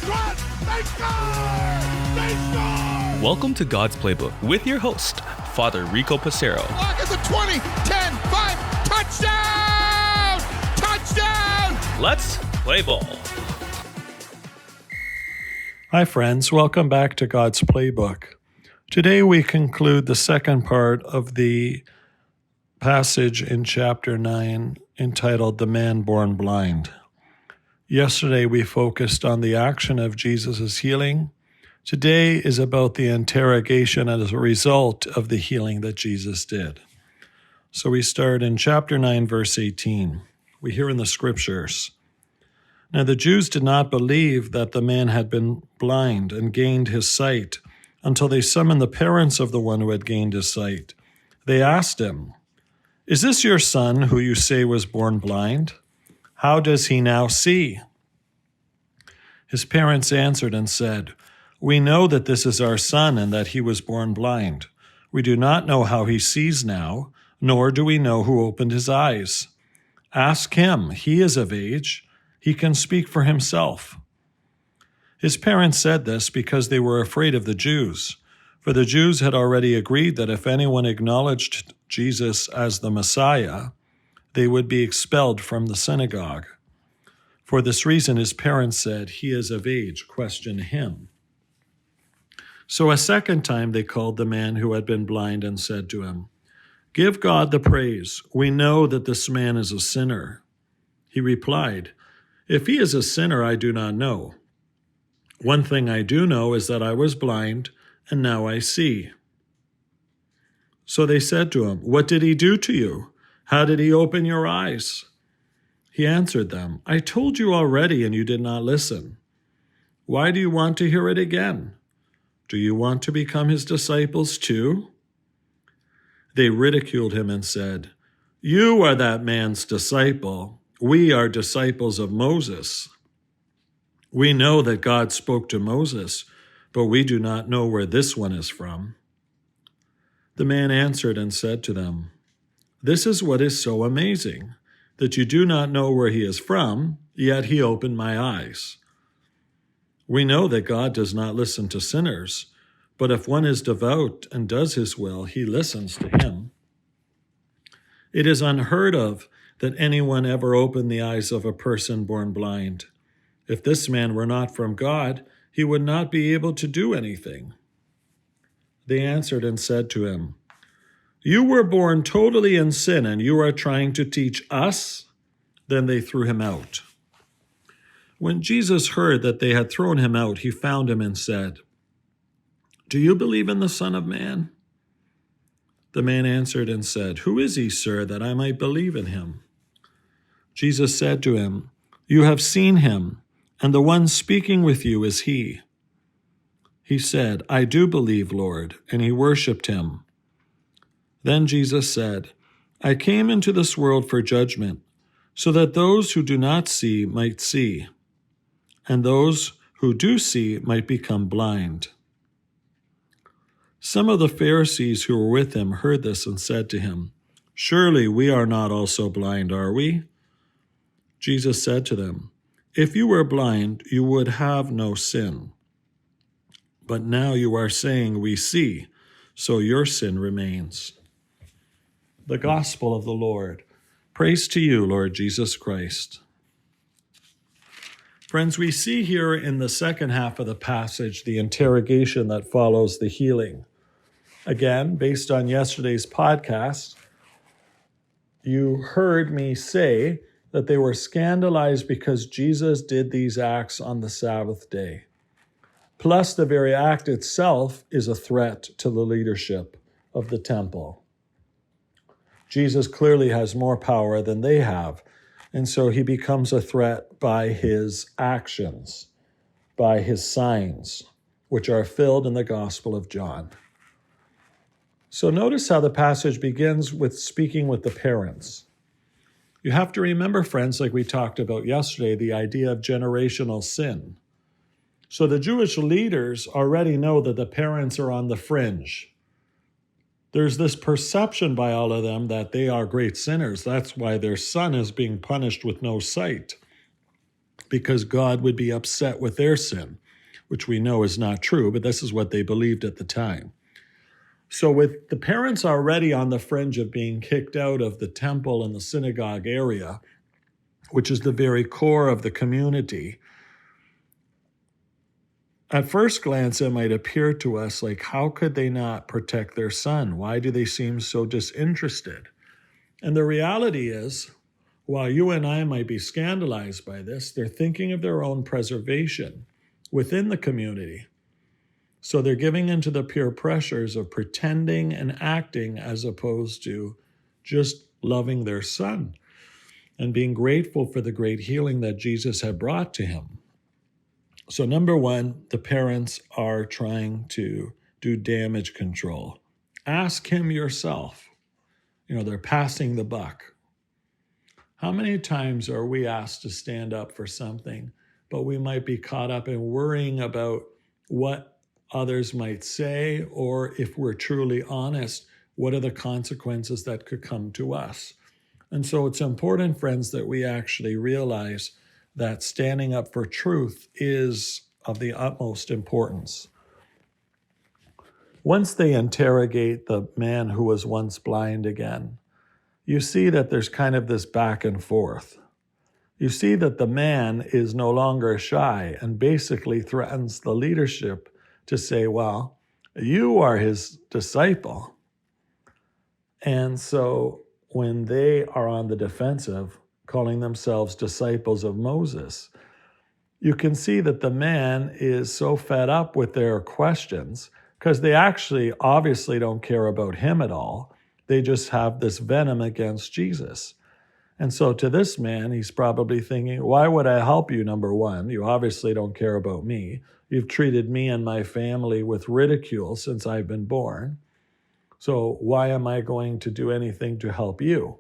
Here's one. They score! They score! Welcome to God's Playbook with your host, Father Rico Passero. Look at the 20, 10, 5, touchdown! Touchdown! Let's play ball. Hi friends, welcome back to God's Playbook. Today we conclude the second part of the passage in chapter 9 entitled The Man Born Blind. Yesterday we focused on the action of Jesus' healing. Today is about the interrogation as a result of the healing that Jesus did. So we start in chapter 9, verse 18. We hear in the scriptures, "Now the Jews did not believe that the man had been blind and gained his sight until they summoned the parents of the one who had gained his sight. They asked him, 'Is this your son who you say was born blind? How does he now see?' His parents answered and said, 'We know that this is our son and that he was born blind. We do not know how he sees now, nor do we know who opened his eyes. Ask him, he is of age. He can speak for himself.' His parents said this because they were afraid of the Jews, for the Jews had already agreed that if anyone acknowledged Jesus as the Messiah, they would be expelled from the synagogue. For this reason, his parents said, 'He is of age, question him.' So a second time they called the man who had been blind and said to him, 'Give God the praise. We know that this man is a sinner.' He replied, 'If he is a sinner, I do not know. One thing I do know is that I was blind, and now I see.' So they said to him, 'What did he do to you? How did he open your eyes?' He answered them, 'I told you already, and you did not listen. Why do you want to hear it again? Do you want to become his disciples too?' They ridiculed him and said, 'You are that man's disciple. We are disciples of Moses. We know that God spoke to Moses, but we do not know where this one is from.' The man answered and said to them, 'This is what is so amazing, that you do not know where he is from, yet he opened my eyes. We know that God does not listen to sinners, but if one is devout and does his will, he listens to him. It is unheard of that anyone ever opened the eyes of a person born blind. If this man were not from God, he would not be able to do anything.' They answered and said to him, 'You were born totally in sin, and you are trying to teach us?' Then they threw him out. When Jesus heard that they had thrown him out, he found him and said, 'Do you believe in the Son of Man?' The man answered and said, 'Who is he, sir, that I might believe in him?' Jesus said to him, 'You have seen him, and the one speaking with you is he.' He said, 'I do believe, Lord,' and he worshipped him. Then Jesus said, 'I came into this world for judgment, so that those who do not see might see, and those who do see might become blind.' Some of the Pharisees who were with him heard this and said to him, 'Surely we are not also blind, are we?' Jesus said to them, 'If you were blind, you would have no sin. But now you are saying we see, so your sin remains.'" The Gospel of the Lord. Praise to you, Lord Jesus Christ. Friends, we see here in the second half of the passage the interrogation that follows the healing. Again, based on yesterday's podcast, you heard me say that they were scandalized because Jesus did these acts on the Sabbath day. Plus, the very act itself is a threat to the leadership of the temple. Jesus clearly has more power than they have, and so he becomes a threat by his actions, by his signs, which are filled in the Gospel of John. So notice how the passage begins with speaking with the parents. You have to remember, friends, like we talked about yesterday, the idea of generational sin. So the Jewish leaders already know that the parents are on the fringe. There's this perception by all of them that they are great sinners. That's why their son is being punished with no sight. because God would be upset with their sin, which we know is not true, but this is what they believed at the time. So with the parents already on the fringe of being kicked out of the temple and the synagogue area, which is the very core of the community, at first glance, it might appear to us like, how could they not protect their son? Why do they seem so disinterested? And the reality is, while you and I might be scandalized by this, they're thinking of their own preservation within the community. So they're giving into the peer pressures of pretending and acting as opposed to just loving their son and being grateful for the great healing that Jesus had brought to him. So number one, the parents are trying to do damage control. Ask him yourself. They're passing the buck. How many times are we asked to stand up for something, but we might be caught up in worrying about what others might say, or if we're truly honest, what are the consequences that could come to us? And so it's important, friends, that we actually realize that standing up for truth is of the utmost importance. Once they interrogate the man who was once blind again, you see that there's kind of this back and forth. You see that the man is no longer shy and basically threatens the leadership to say, well, you are his disciple. And so when they are on the defensive, calling themselves disciples of Moses, you can see that the man is so fed up with their questions because they actually obviously don't care about him at all. They just have this venom against Jesus. And so to this man, he's probably thinking, why would I help you, number one? You obviously don't care about me. You've treated me and my family with ridicule since I've been born. So why am I going to do anything to help you?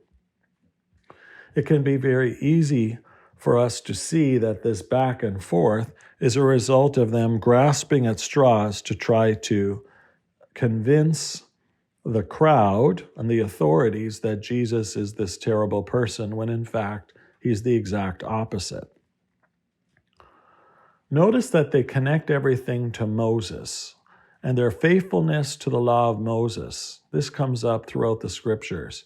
It can be very easy for us to see that this back and forth is a result of them grasping at straws to try to convince the crowd and the authorities that Jesus is this terrible person, when in fact he's the exact opposite. Notice that they connect everything to Moses and their faithfulness to the law of Moses. This comes up throughout the scriptures.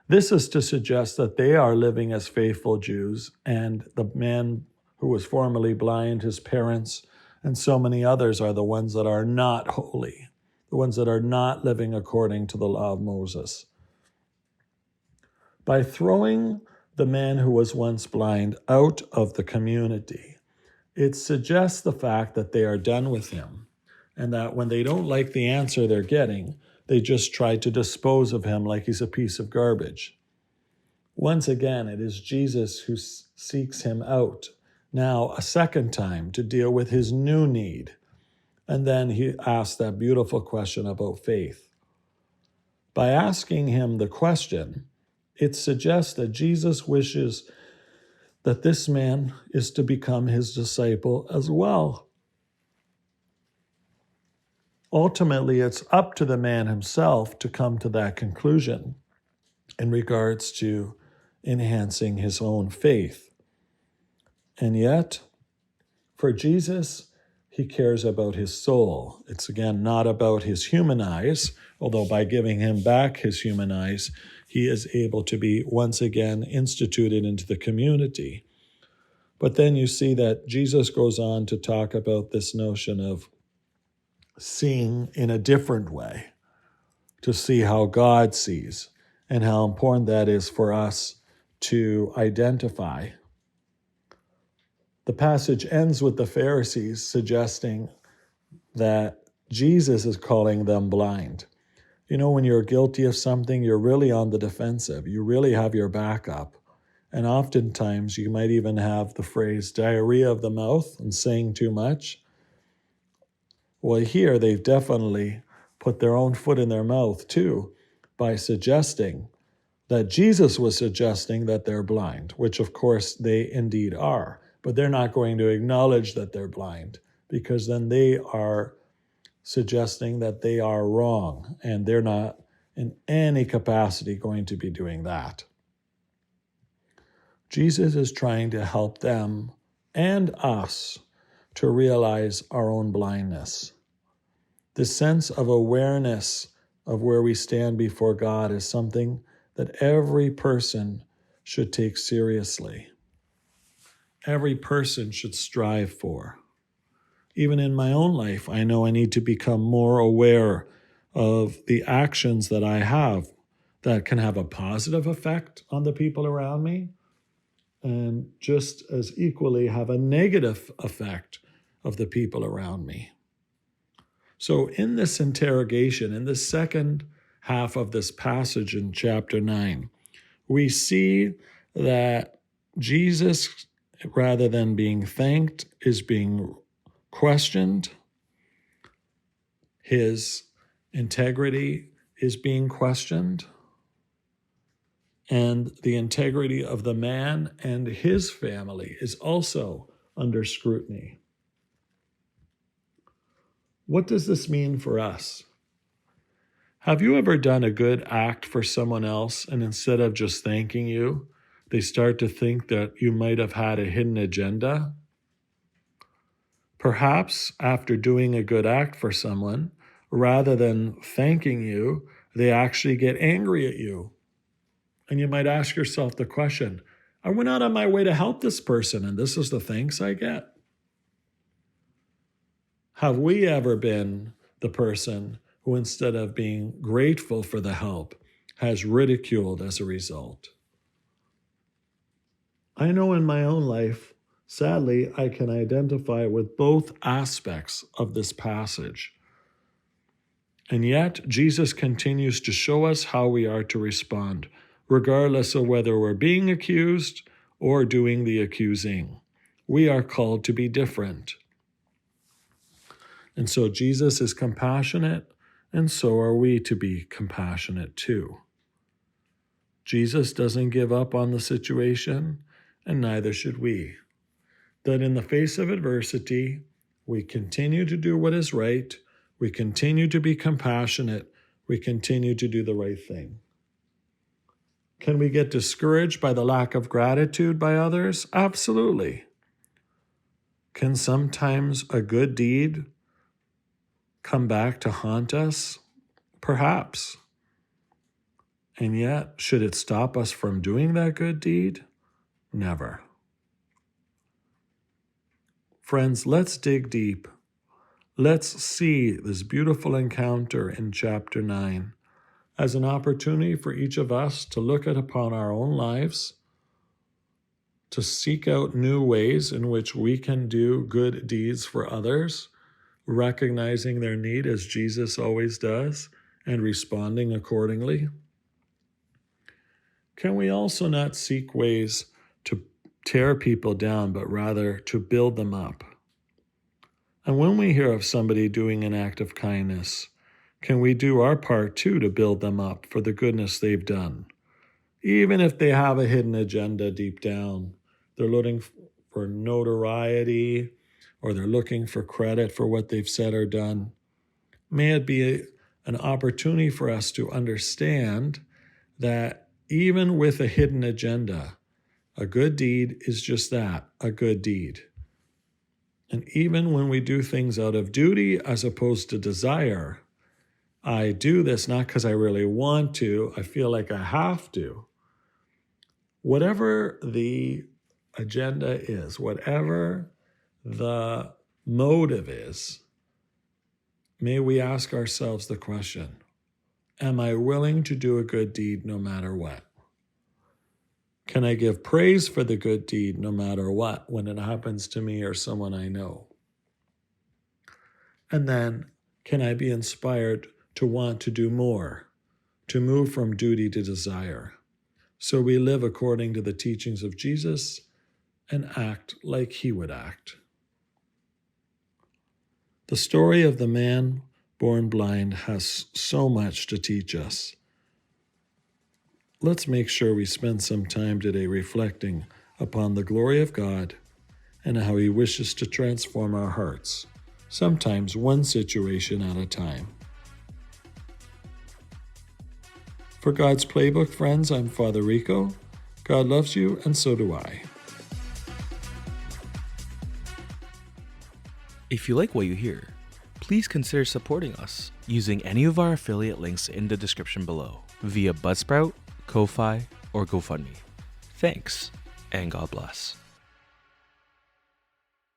This is to suggest that they are living as faithful Jews, and the man who was formerly blind, his parents, and so many others are the ones that are not holy, the ones that are not living according to the law of Moses. By throwing the man who was once blind out of the community, it suggests the fact that they are done with him, and that when they don't like the answer they're getting, they just try to dispose of him like he's a piece of garbage. Once again, it is Jesus who seeks him out, now a second time, to deal with his new need. And then he asks that beautiful question about faith. By asking him the question, it suggests that Jesus wishes that this man is to become his disciple as well. Ultimately, it's up to the man himself to come to that conclusion in regards to enhancing his own faith. And yet, for Jesus, he cares about his soul. It's again not about his human eyes, although by giving him back his human eyes, he is able to be once again instituted into the community. But then you see that Jesus goes on to talk about this notion of seeing in a different way, to see how God sees, and how important that is for us to identify. The passage ends with the Pharisees suggesting that Jesus is calling them blind. When you're guilty of something, you're really on the defensive. You really have your back up. And oftentimes you might even have the phrase diarrhea of the mouth and saying too much. Well, here they've definitely put their own foot in their mouth too by suggesting that Jesus was suggesting that they're blind, which of course they indeed are. But they're not going to acknowledge that they're blind, because then they are suggesting that they are wrong, and they're not in any capacity going to be doing that. Jesus is trying to help them and us to realize our own blindness. This sense of awareness of where we stand before God is something that every person should take seriously. Every person should strive for. Even in my own life, I know I need to become more aware of the actions that I have that can have a positive effect on the people around me, and just as equally have a negative effect of the people around me. So in this interrogation, in the second half of this passage in chapter 9, we see that Jesus, rather than being thanked, is being questioned. His integrity is being questioned. And the integrity of the man and his family is also under scrutiny. What does this mean for us? Have you ever done a good act for someone else, and instead of just thanking you, they start to think that you might have had a hidden agenda? Perhaps after doing a good act for someone, rather than thanking you, they actually get angry at you. And you might ask yourself the question, I went out on my way to help this person, and this is the thanks I get? Have we ever been the person who, instead of being grateful for the help, has ridiculed as a result? I know in my own life, sadly, I can identify with both aspects of this passage. And yet, Jesus continues to show us how we are to respond, regardless of whether we're being accused or doing the accusing. We are called to be different. And so Jesus is compassionate, and so are we to be compassionate too. Jesus doesn't give up on the situation, and neither should we. That in the face of adversity, we continue to do what is right, we continue to be compassionate, we continue to do the right thing. Can we get discouraged by the lack of gratitude by others? Absolutely. Can sometimes a good deed come back to haunt us? Perhaps. And yet, should it stop us from doing that good deed? Never. Friends, let's dig deep. Let's see this beautiful encounter in chapter 9 as an opportunity for each of us to look upon our own lives, to seek out new ways in which we can do good deeds for others, recognizing their need as Jesus always does, and responding accordingly. Can we also not seek ways to tear people down, but rather to build them up? And when we hear of somebody doing an act of kindness, can we do our part too to build them up for the goodness they've done? Even if they have a hidden agenda deep down, they're looking for notoriety, or they're looking for credit for what they've said or done. May it be an opportunity for us to understand that even with a hidden agenda, a good deed is just that, a good deed. And even when we do things out of duty as opposed to desire, I do this not because I really want to, I feel like I have to. Whatever the agenda is, whatever the motive is, may we ask ourselves the question, am I willing to do a good deed no matter what? Can I give praise for the good deed no matter what when it happens to me or someone I know? And then, can I be inspired to want to do more, to move from duty to desire, so we live according to the teachings of Jesus and act like he would act? The story of the man born blind has so much to teach us. Let's make sure we spend some time today reflecting upon the glory of God and how he wishes to transform our hearts, sometimes one situation at a time. For God's Playbook, friends, I'm Father Rico. God loves you, and so do I. If you like what you hear, please consider supporting us using any of our affiliate links in the description below via Buzzsprout, Ko-Fi, or GoFundMe. Thanks, and God bless.